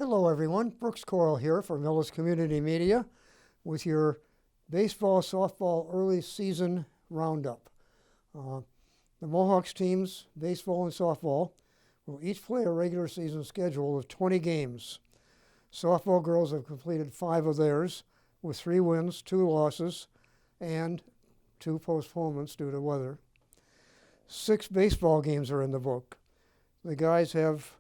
Hello everyone, Brooks Corl here for Millis Community Media with your baseball, softball early season roundup. The Mohawks teams, baseball and softball, will each play a regular season schedule of 20 games. Softball girls have completed 5 of theirs with 3 wins, 2 losses, and 2 postponements due to weather. 6 baseball games are in the book. The guys have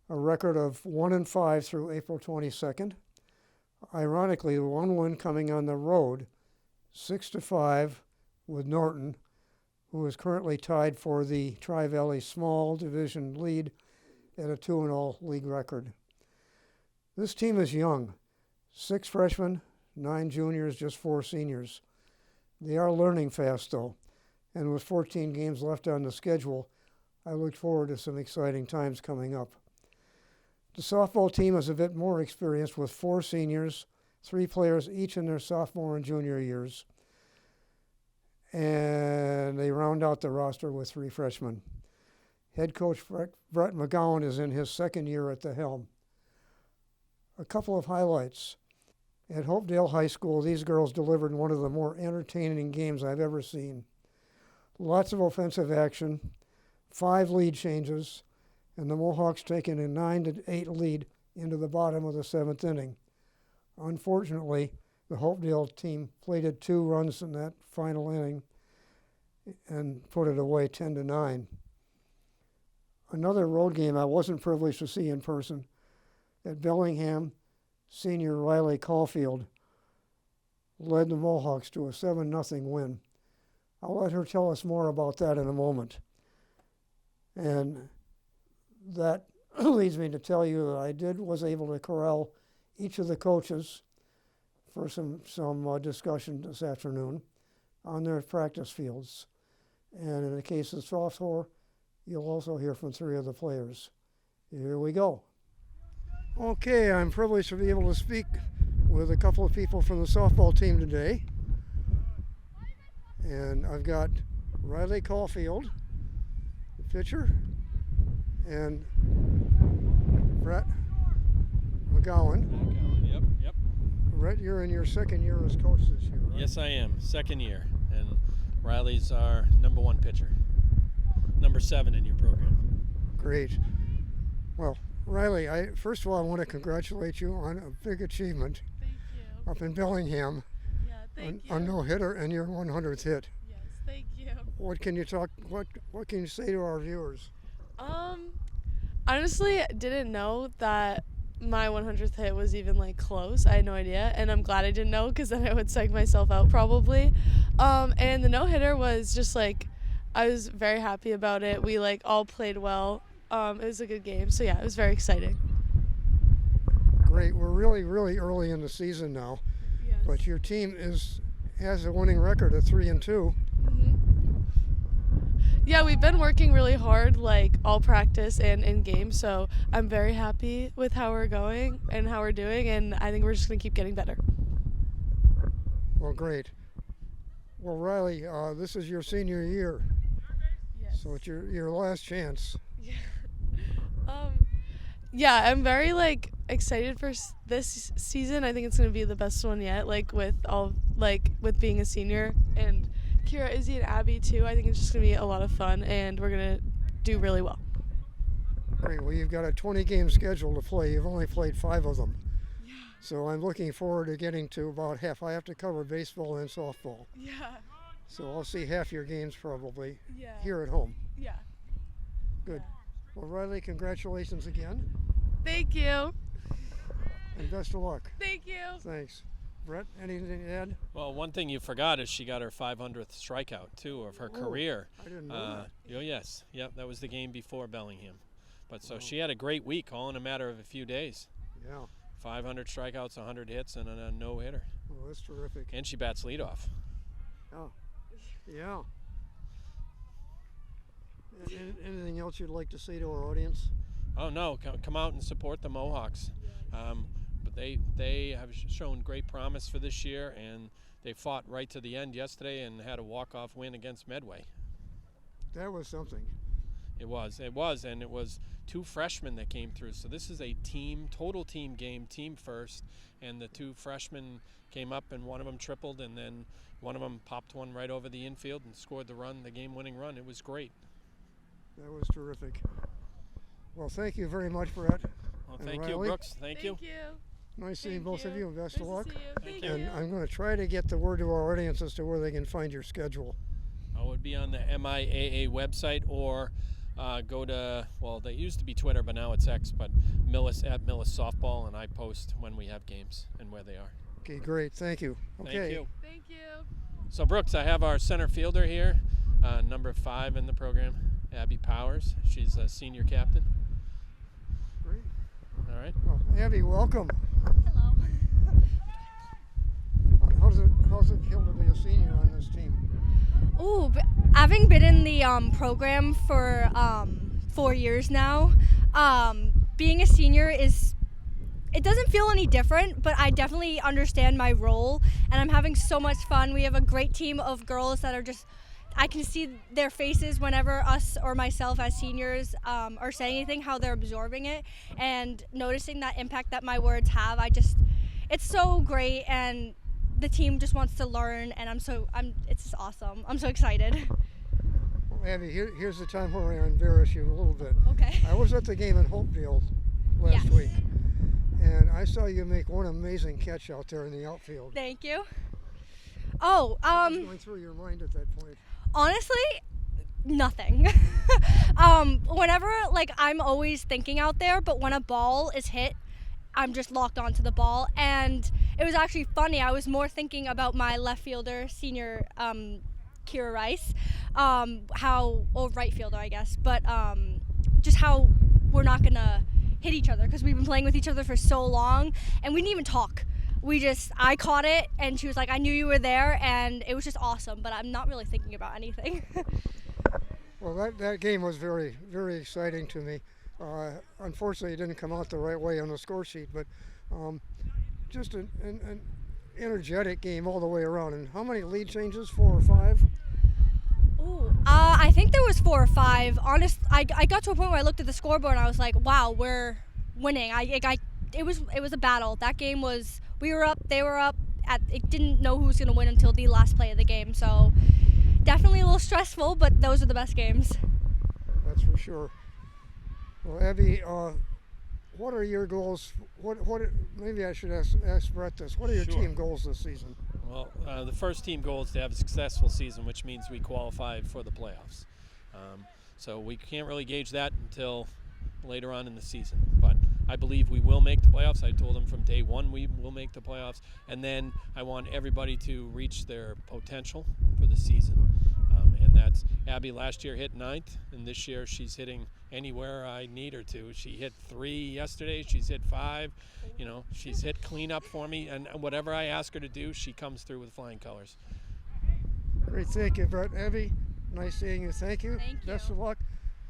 a record of 1-5 through April 22nd. Ironically, the 1 win coming on the road, 6-5 with Norton, who is currently tied for the Tri-Valley Small Division lead at a 2-0 league record. This team is young, 6 freshmen, 9 juniors, just 4 seniors. They are learning fast though, and with 14 games left on the schedule, I look forward to some exciting times coming up. The softball team is a bit more experienced with 4 seniors, 3 players each in their sophomore and junior years, and they round out the roster with 3 freshmen. Head coach Brett McGowan is in his 2nd year at the helm. A couple of highlights. At Hopedale High School, these girls delivered one of the more entertaining games I've ever seen. Lots of offensive action, 5 lead changes, and the Mohawks taking a 9-8 lead into the bottom of the 7th inning. Unfortunately, the Hopedale team plated 2 runs in that final inning and put it away 10-9. Another road game I wasn't privileged to see in person. At Bellingham, senior Riley Caulfield led the Mohawks to a 7-0 win. I'll let her tell us more about that in a moment. And that leads me to tell you that I was able to corral each of the coaches for some discussion this afternoon on their practice fields. And in the case of softball, you'll also hear from 3 of the players. Here we go. Okay, I'm privileged to be able to speak with a couple of people from the softball team today. And I've got Riley Caulfield, the pitcher, and Brett McGowan. Yep. Brett, you're in your 2nd year as coach this year, right? Yes, I am. 2nd year. And Riley's our number 1 pitcher. Number 7 in your program. Great. Well, Riley, first of all, I want to congratulate you on a big achievement. Thank you. Up in Bellingham. Yeah, thank you. A no-hitter and your 100th hit. Yes, thank you. What can you say to our viewers? Honestly, didn't know that my 100th hit was even close. I had no idea, and I'm glad I didn't know because then I would psych myself out probably. And the no-hitter was just I was very happy about it. We all played well. It was a good game, so yeah, it was very exciting. Great. We're really, really early in the season now, Yes. but your team has a winning record of 3-2. Yeah, we've been working really hard, all practice and in game, so I'm very happy with how we're going and how we're doing, and I think we're just going to keep getting better. Well, great. Well, Riley, this is your senior year, Yes. so it's your last chance. Yeah, I'm very excited for this season. I think it's going to be the best one yet, with being a senior, and Kira, Izzy, and Abby too. I think it's just going to be a lot of fun, and we're going to do really well. Great. Well, you've got a 20-game schedule to play. You've only played 5 of them. Yeah. So I'm looking forward to getting to about half. I have to cover baseball and softball. Yeah. So I'll see half your games probably Yeah. here at home. Yeah. Good. Yeah. Well, Riley, congratulations again, Thank you. and best of luck. Thank you. Thanks. Brett, anything to add? Well, one thing you forgot is she got her 500th strikeout, too, of her career. I didn't know that. Oh, yes. Yep, that was the game before Bellingham. But so she had a great week, all in a matter of a few days. Yeah. 500 strikeouts, 100 hits, and a no-hitter. Well, that's terrific. And she bats leadoff. Oh. Yeah. Anything else you'd like to say to our audience? Oh, no, come out and support the Mohawks. But they have shown great promise for this year, and they fought right to the end yesterday and had a walk-off win against Medway. That was something. It was, and it was 2 freshmen that came through. So this is a total team game, team first, and the 2 freshmen came up, and one of them tripled, and then one of them popped one right over the infield and scored the game-winning run. It was great. That was terrific. Well, thank you very much, Brett. Well, and thank Riley. you, Brooks. Thank you. Nice seeing both of you, and best of luck. Thank And you. I'm going to try to get the word to our audience as to where they can find your schedule. I would be on the MIAA website, or go to, well, they used to be Twitter, but now it's X, but Millis Softball, and I post when we have games and where they are. Okay, great. Thank you. Okay. Thank you. Thank you. So, Brooks, I have our center fielder here, number 5 in the program, Abby Powers. She's a senior captain. Great. All right. Well, Abby, welcome. Hello. How's it feel to be a senior on this team? Ooh, having been in the program for 4 years now, being a senior it doesn't feel any different, but I definitely understand my role, and I'm having so much fun. We have a great team of girls that are just, I can see their faces whenever us or myself as seniors are saying anything, how they're absorbing it, and noticing that impact that my words have. It's so great, and the team just wants to learn, and it's just awesome. I'm so excited. Well, Abby, here's the time where I embarrass you a little bit. Okay. I was at the game in Hopeville last Yes. week, and I saw you make one amazing catch out there in the outfield. Thank you. Oh, What was going through your mind at that point? honestly, nothing. Whenever, I'm always thinking out there, but when a ball is hit, I'm just locked onto the ball. And it was actually funny. I was more thinking about my left fielder, senior Kira Rice, right fielder, I guess, but just how we're not going to hit each other because we've been playing with each other for so long, and we didn't even talk. I caught it, and she was like, I knew you were there, and it was just awesome, but I'm not really thinking about anything. Well, that game was very, very exciting to me. Unfortunately, it didn't come out the right way on the score sheet, but just an energetic game all the way around. And how many lead changes? 4 or 5? Ooh, I think there was 4 or 5. I got to a point where I looked at the scoreboard and I was like, wow, we're winning. It was a battle. That game was, we were up, they were up. It didn't know who was going to win until the last play of the game. So definitely a little stressful, but those are the best games. That's for sure. Well, Abby, what are your goals? Maybe I should ask Brett this. What are your Sure. team goals this season? Well, the first team goal is to have a successful season, which means we qualify for the playoffs. So we can't really gauge that until later on in the season. But I believe we will make the playoffs. I told them from day one we will make the playoffs. And then I want everybody to reach their potential for the season. And that's Abby last year hit 9th, and this year she's hitting anywhere I need her to. She hit 3 yesterday. She's hit 5. She's hit cleanup for me, and whatever I ask her to do, she comes through with flying colors. Great, thank you, Brett. Abby, nice seeing you. Thank you. Thank Best you. of luck.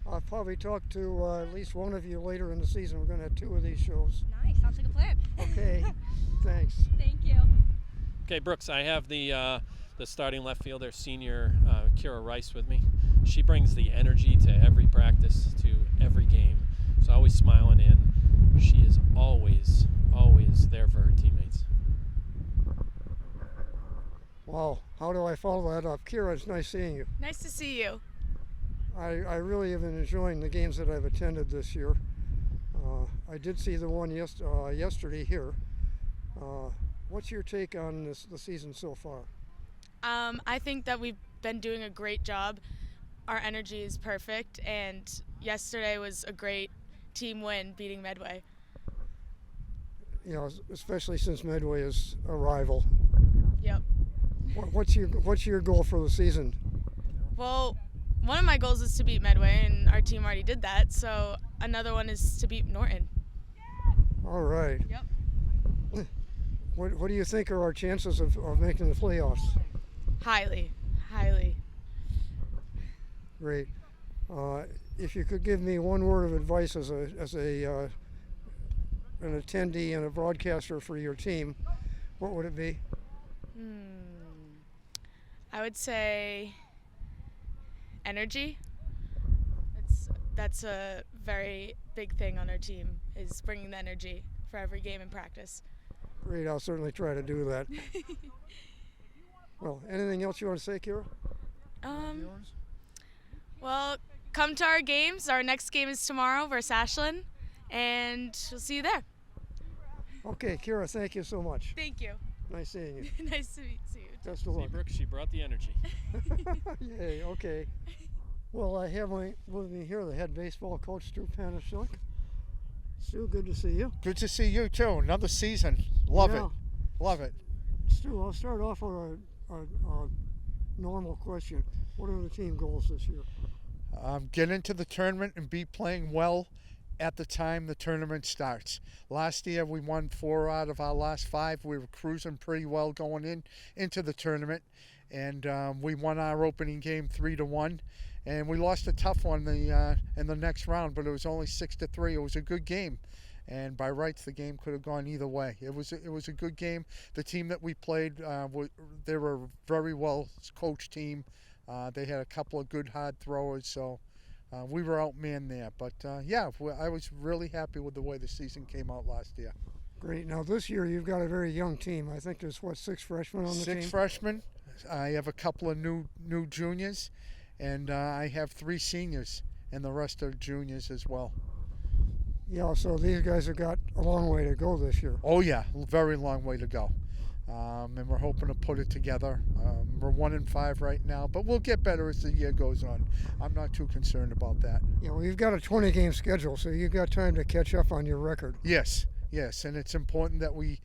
I'll probably talk to at least one of you later in the season. We're going to have 2 of these shows. Nice, sounds like a plan. Okay, thanks. Thank you. Okay, Brooks, I have the starting left fielder, senior Kira Rice, with me. She brings the energy to every practice, to every game. She's always smiling in. She is always there for her teammates. Wow, how do I follow that up? Kira, it's nice seeing you. Nice to see you. I really have been enjoying the games that I've attended this year. I did see the one yesterday here. What's your take on the season so far? I think that we've been doing a great job. Our energy is perfect, and yesterday was a great team win, beating Medway. Especially since Medway is a rival. Yep. What's your goal for the season? Well, one of my goals is to beat Medway, and our team already did that, so another one is to beat Norton. All right. Yep. What do you think are our chances of making the playoffs? Highly. Great. If you could give me one word of advice as an attendee and a broadcaster for your team, what would it be? I would say energy. that's a very big thing on our team, is bringing the energy for every game in practice. Great, I'll certainly try to do that. Well, anything else you want to say, Kira? Well, come to our games. Our next game is tomorrow versus Ashland, and we'll see you there. Okay, Kira, thank you so much. Thank you. Nice seeing you. Nice to see you. Best of See, luck. Brooks, she brought the energy. Yay, okay. Well, I have with me here the head baseball coach, Stu Panashuk. Stu, good to see you. Good to see you too. Another season. Love Yeah. it. Love it. Stu, I'll start off with a normal question. What are the team goals this year? Get into the tournament and be playing well at the time the tournament starts. Last year we won 4 out of our last 5. We were cruising pretty well going into the tournament, and we won our opening game 3-1, and we lost a tough one in the next round, but it was only 6-3. It was a good game, and by rights the game could have gone either way. It was a good game. The team that we played, they were a very well coached team. They had a couple of good hard throwers, so we were outmanned there. But I was really happy with the way the season came out last year. Great. Now this year you've got a very young team. I think there's 6 freshmen on the team? 6 freshmen. I have a couple of new juniors, and I have 3 seniors, and the rest are juniors as well. Yeah, so these guys have got a long way to go this year. Oh yeah, very long way to go. And we're hoping to put it together. We're 1-5 right now, but we'll get better as the year goes on. I'm not too concerned about that. Yeah, well, you've got a 20-game schedule, so you've got time to catch up on your record. Yes, and it's important that we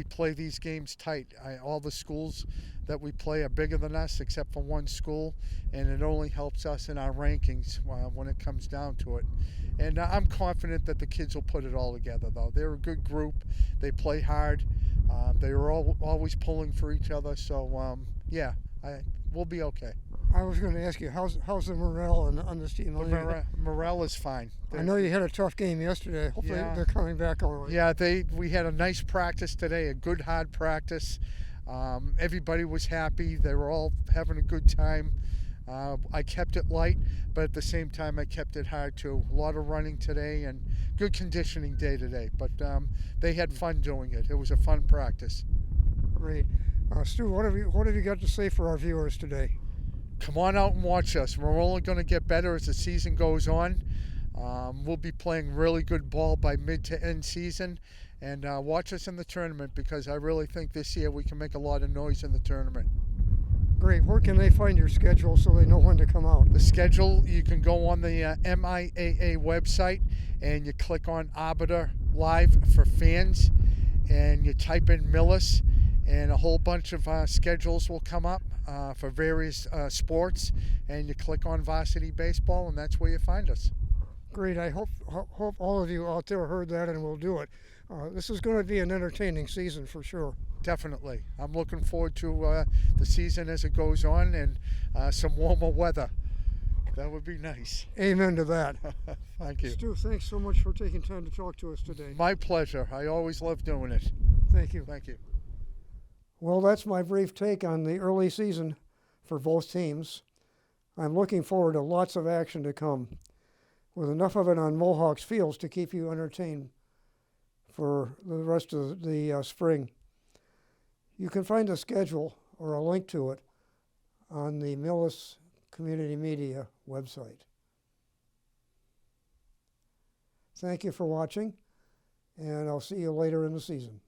play these games tight. All the schools that we play are bigger than us, except for one school, and it only helps us in our rankings when it comes down to it. And I'm confident that the kids will put it all together, though. They're a good group. They play hard. They were always pulling for each other, so we'll be okay. I was going to ask you, how's the morale on this team? The morale is fine. I know you had a tough game yesterday. Hopefully they're coming back all right. Yeah, we had a nice practice today, a good hard practice. Everybody was happy. They were all having a good time. I kept it light, but at the same time I kept it hard too. A lot of running today and good conditioning day today, but they had fun doing it. It was a fun practice. Great. Stu, what have you got to say for our viewers today? Come on out and watch us. We're only going to get better as the season goes on. We'll be playing really good ball by mid to end season, and watch us in the tournament, because I really think this year we can make a lot of noise in the tournament. Great. Where can they find your schedule so they know when to come out? The schedule, you can go on the MIAA website and you click on Arbiter Live for fans, and you type in Millis, and a whole bunch of schedules will come up for various sports, and you click on varsity baseball, and that's where you find us. Great. I hope all of you out there heard that and will do it. This is going to be an entertaining season for sure. Definitely. I'm looking forward to the season as it goes on, and some warmer weather. That would be nice. Amen to that. Thank you. Stu, thanks so much for taking time to talk to us today. My pleasure. I always love doing it. Thank you. Thank you. Well, that's my brief take on the early season for both teams. I'm looking forward to lots of action to come, with enough of it on Mohawks fields to keep you entertained for the rest of the spring. You can find a schedule or a link to it on the Millis Community Media website. Thank you for watching, and I'll see you later in the season.